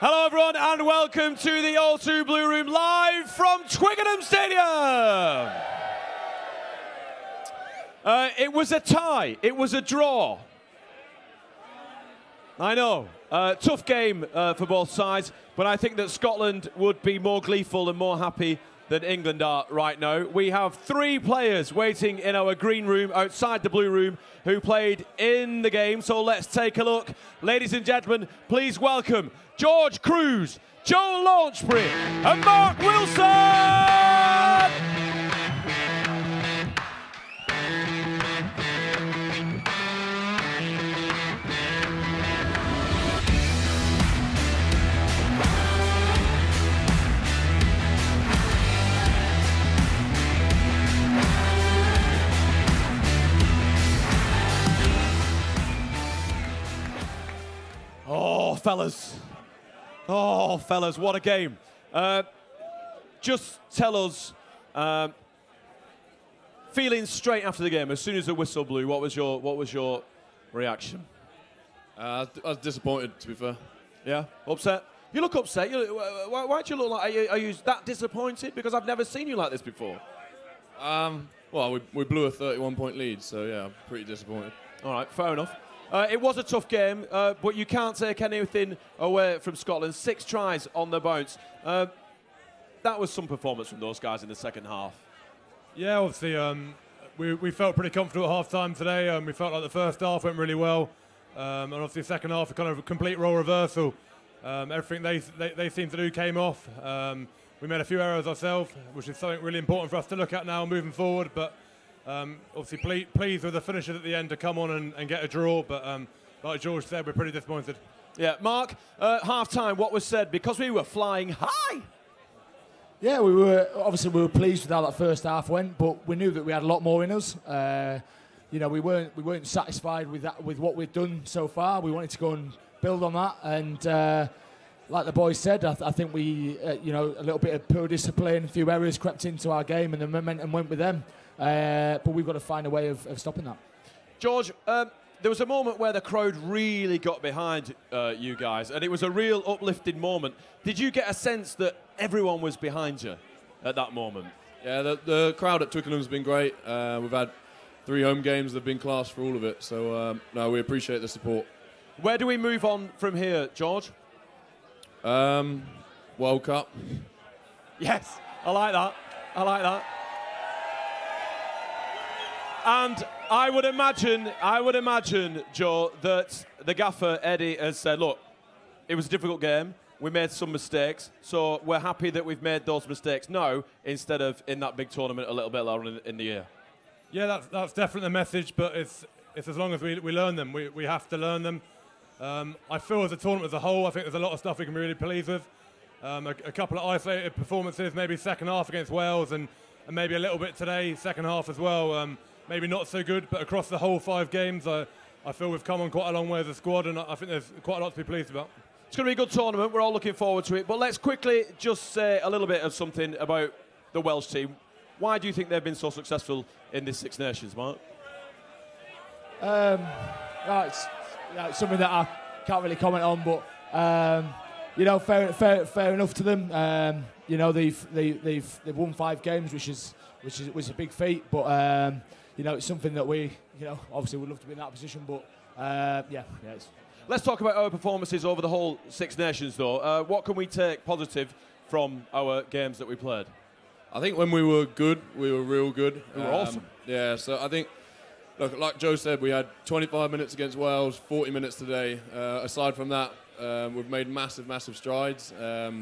Hello everyone and welcome to the O2 Blue Room live from Twickenham Stadium. It was a tie, it was a draw. I know, tough game for both sides, but I think that Scotland would be more gleeful and more happy than England are right now. We have 3 players waiting in our green room outside the blue room who played in the game, so let's take a look. Ladies and gentlemen, please welcome George Kruis, Joe Launchbury and Mark Wilson! Oh, fellas, what a game. Just tell us, feeling straight after the game, as soon as the whistle blew, what was your reaction? I was disappointed, to be fair. Yeah? Upset? You look upset. Why do you look like, are you that disappointed? Because I've never seen you like this before. Well, we blew a 31-point lead, so yeah, I'm pretty disappointed. All right, fair enough. It was a tough game, but you can't take anything away from Scotland. 6 tries on the bounce. That was some performance from those guys in the second half. Yeah, obviously, we felt pretty comfortable at half-time today. We felt like the first half went really well. And obviously the second half, a kind of a complete role reversal. Everything they seemed to do came off. We made a few errors ourselves, which is something really important for us to look at now moving forward. But obviously pleased with the finishers at the end to come on and get a draw, but like George said, we're pretty disappointed. Yeah, Mark, half-time, what was said? Because we were flying high. Yeah, we were pleased with how that first half went, but we knew that we had a lot more in us. You know, we weren't satisfied with what we'd done so far. We wanted to go and build on that, and like the boys said, I think we, you know, a little bit of poor discipline, a few errors crept into our game, and the momentum went with them. But we've got to find a way of stopping that. George, there was a moment where the crowd really got behind you guys, and it was a real uplifting moment. Did you get a sense that everyone was behind you at that moment? Yeah, the crowd at Twickenham's been great. We've had 3 home games that have been class for all of it, so no, we appreciate the support. Where do we move on from here, George? World Cup. Yes, I like that. I like that. And I would imagine, Joe, that the gaffer, Eddie, has said, look, it was a difficult game. We made some mistakes, so we're happy that we've made those mistakes now instead of in that big tournament a little bit later in the year. Yeah, that's definitely the message, but it's as long as we learn them. We have to learn them. I feel as a tournament as a whole, I think there's a lot of stuff we can be really pleased with. A couple of isolated performances, maybe second half against Wales and maybe a little bit today, second half as well. Maybe not so good, but across the whole 5 games, I feel we've come on quite a long way as a squad, and I think there's quite a lot to be pleased about. It's going to be a good tournament. We're all looking forward to it. But let's quickly just say a little bit of something about the Welsh team. Why do you think they've been so successful in this Six Nations, Mark? It's something that I can't really comment on, but you know, fair enough to them. You know, they've won 5 games, which was a big feat, but you know, it's something that we, you know, obviously would love to be in that position, but yeah. Let's talk about our performances over the whole Six Nations, though. What can we take positive from our games that we played? I think when we were good, we were real good. We were awesome. Yeah, so I think, look, like Joe said, we had 25 minutes against Wales, 40 minutes today. Aside from that, we've made massive strides.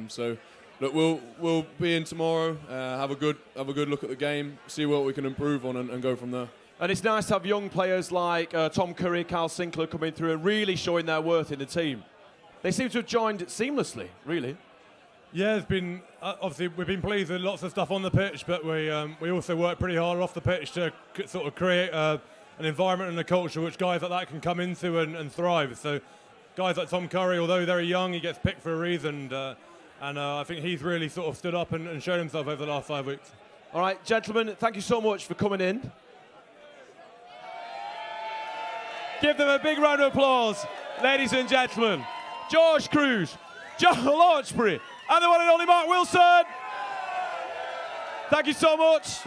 So, look, we'll be in tomorrow, have a good look at the game, see what we can improve on, and go from there. And it's nice to have young players like Tom Curry, Carl Sinclair coming through and really showing their worth in the team. They seem to have joined seamlessly, really. Yeah, it's been obviously we've been pleased with lots of stuff on the pitch, but we also work pretty hard off the pitch to sort of create an environment and a culture which guys like that can come into and thrive. So guys like Tom Curry, although very young, he gets picked for a reason, and I think he's really sort of stood up and shown himself over the last 5 weeks. All right, gentlemen, thank you so much for coming in. Give them a big round of applause, ladies and gentlemen. George Kruis, Joe Launchbury, and the one and only Mark Wilson. Thank you so much.